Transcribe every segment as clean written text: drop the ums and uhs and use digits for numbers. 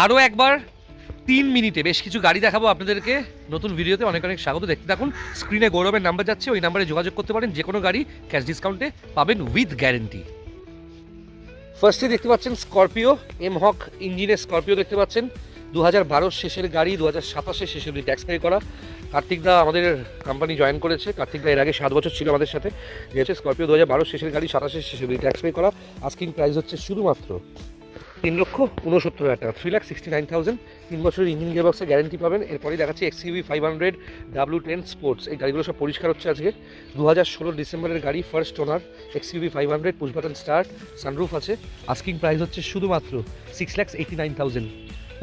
আরও একবার 3 মিনিটে বেশ কিছু গাড়ি দেখাবো আপনাদেরকে। নতুন ভিডিওতে অনেক অনেক স্বাগত। দেখতে থাকুন, স্ক্রিনে গৌরবের নাম্বার যাচ্ছে, ওই নাম্বারে যোগাযোগ করতে পারেন। যে কোনো গাড়ি ক্যাশ ডিসকাউন্টে পাবেন উইথ গ্যারেন্টি। ফার্স্টে দেখতে পাচ্ছেন স্করপিও এম হক ইঞ্জিনের স্করপিও দেখতে পাচ্ছেন। 2012 শেষের গাড়ি, 2027 শেষের অবধি ট্যাক্স পে করা। কার্তিকদা আমাদের কোম্পানি জয়েন করেছে। কার্তিকদা এর আগে 7 বছর ছিল আমাদের সাথে। যেহেতু স্করপিও 2012 শেষের গাড়ি, 27 শেষের অবধি ট্যাক্স পে করা। আস্কিং প্রাইস হচ্ছে শুধুমাত্র 3,69,000 টাকা, 3,69,000। 3 বছরের ইঞ্জিন গিয়ারবক্সে গ্যারেন্টি পাবেন। এরপরেই দেখাচ্ছি XUV 500 W10 স্পোর্টস। এই গাড়িগুলো সব পরিষ্কার হচ্ছে আজকে। 2016 ডিসেম্বরের গাড়ি, first owner XUV 500, push button start, sunroof আছে। আস্কিং প্রাইস হচ্ছে শুধুমাত্র 6,89,000।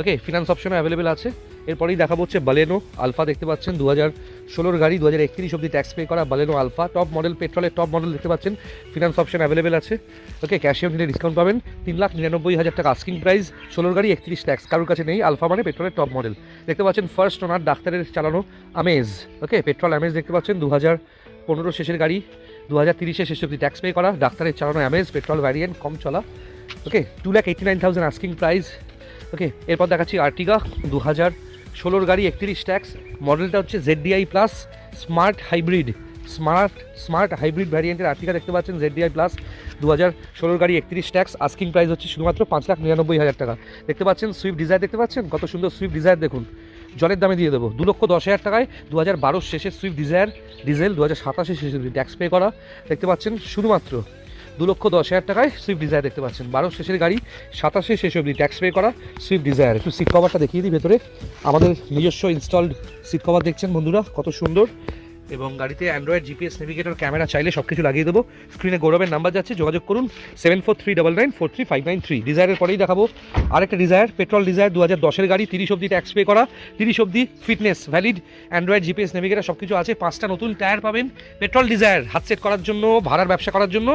ওকে, ফিনান্স অপশনও অ্যাভেলেবেল আছে। এরপরেই দেখাবো হচ্ছে বালেনো আলফা। দেখতে পাচ্ছেন 2016 গাড়ি, 2031 অবধি ট্যাক্স পে করা বালেনো আলফা, টপ মডেল, পেট্রোলের টপ মডেল দেখতে পাচ্ছেন। ফিনান্স অপশন অ্যাভেলেবেল আছে। ওকে, ক্যাশে নিলে ডিসকাউন্ট পাবেন। 3,99,000 টাকা আস্কিং প্রাইস। 16 গাড়ি, 31 ট্যাক্স, কারোর কাছে নেই। আলফা মানে পেট্রোলের টপ মডেল। দেখতে পাচ্ছেন ফার্স্ট ওনার, ডাক্তারের চালানো আমেজ। ওকে, পেট্রোল আমেজ দেখতে পাচ্ছেন। 2015 শেষের গাড়ি, 2030 শেষ অবধি ট্যাক্স পে করা, ডাক্তারের চালানো আমেজ, পেট্রোল ভ্যারিয়েন্ট, কম চলা। ওকে, 2,89,000 আস্কিং প্রাইস। ওকে, এরপর দেখাচ্ছি আর্টিগা। 2016 গাড়ি, 31 ট্যাক্স, মডেলটা হচ্ছে ZDI plus smart hybrid. Smart hybrid ভ্যারিয়েন্টের আর্টিগা দেখতে পাচ্ছেন, ZDI প্লাস। 2016 গাড়ি, 31 ট্যাক্স, আস্কিং প্রাইস হচ্ছে শুধুমাত্র 5,99,000 টাকা। দেখতে পাচ্ছেন সুইফট ডিজায়ার দেখতে পাচ্ছেন, কত সুন্দর সুইফট ডিজায়ার দেখুন। জলের দামে দিয়ে দেবো 2,10,000 টাকায়। 2012 শেষের সুইফট ডিজায়ার, ডিজেল, 2027 শেষে ট্যাক্স পে করা। দেখতে পাচ্ছেন শুধুমাত্র 2,10,000 টাকায় সুইফট ডিজায়ার দেখতে পাচ্ছেন। 12 শেষের গাড়ি, 27 শেষ অবধি ট্যাক্স পে করা সুইফট ডিজায়ার। একটু সিট কভারটা দেখিয়ে দিই ভেতরে। আমাদের নিজস্ব ইনস্টলড সিট কভার দেখছেন বন্ধুরা, কত সুন্দর। এবং গাড়িতে অ্যান্ড্রয়েড জিপিএস নেভিগেটর ক্যামেরা চাইলে সব কিছু লাগিয়ে দেবো। স্ক্রিনে গৌরবের নাম্বার যাচ্ছে, যোগাযোগ করুন 7439943593। ডিজায়ারের পরেই দেখাবো আরেকটা ডিজায়ার, পেট্রোল ডিজায়ার, 2010 গাড়ি, 30 অবধি ট্যাক্স পে করা, 30 অবধি fitness valid, Android GPS navigator সব কিছু আছে। 5টা নতুন টায়ার পাবেন। পেট্রোল ডিজায়ার হাত সেট করার জন্য, ভাড়ার ব্যবসা করার জন্য।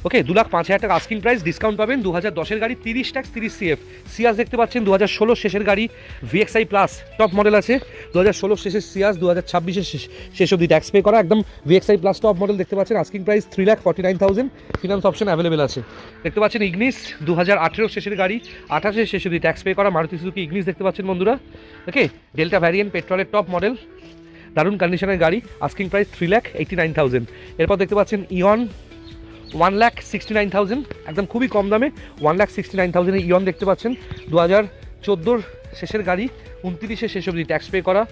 ওকে, 2,05,000 টাকা আস্কিং প্রাইস, ডিসকাউন্ট পাবেন। 2010 গাড়ি, 30 ট্যাক্স, 30 CF। সিয়াস দেখতে পাচ্ছেন 2016 শেষের গাড়ি, VXI প্লাস টপ মডেল আছে। 2016 শেষের সিয়াস, 2026 শেষ অবধি ট্যাক্স পে করা, একদম VXI প্লাস টপ মডেল দেখতে পাচ্ছেন। Asking price 3,49,000। Finance option available আছে। দেখতে পাচ্ছেন ইগনিস, 2018 শেষের গাড়ি, 28 শেষ অবধি ট্যাক্স পে করা, মারুতি সুজুকি ইগনিস দেখতে পাচ্ছেন বন্ধুরা। ওকে, ডেল্টা ভ্যারিয়েন্ট, পেট্রোলের টপ মডেল, দারুণ কন্ডিশনের গাড়ি, আস্কিং প্রাইস 3,89,000। এরপর দেখতে পাচ্ছেন ইয়ন, 1,69,000, একদম খুবই কম দামে 1,69,000 ইয়ন দেখতে পাচ্ছেন। 2014 শেষের গাড়ি, 29 শেষ অবধি ট্যাক্স পে করা,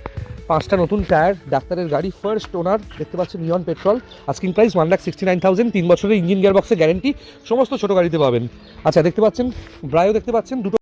5টা নতুন টায়ার, ডাক্তারের গাড়ি, ফার্স্ট ওনার দেখতে পাচ্ছেন ইয়ন পেট্রোল, আস্কিং প্রাইস 1,69,000। 3 বছরের ইঞ্জিন গিয়ারবক্সে গ্যারেন্টি, সমস্ত ছোটো গাড়িতে পাবেন। আচ্ছা, দেখতে পাচ্ছেন ব্রায়ো দেখতে পাচ্ছেন, দুটো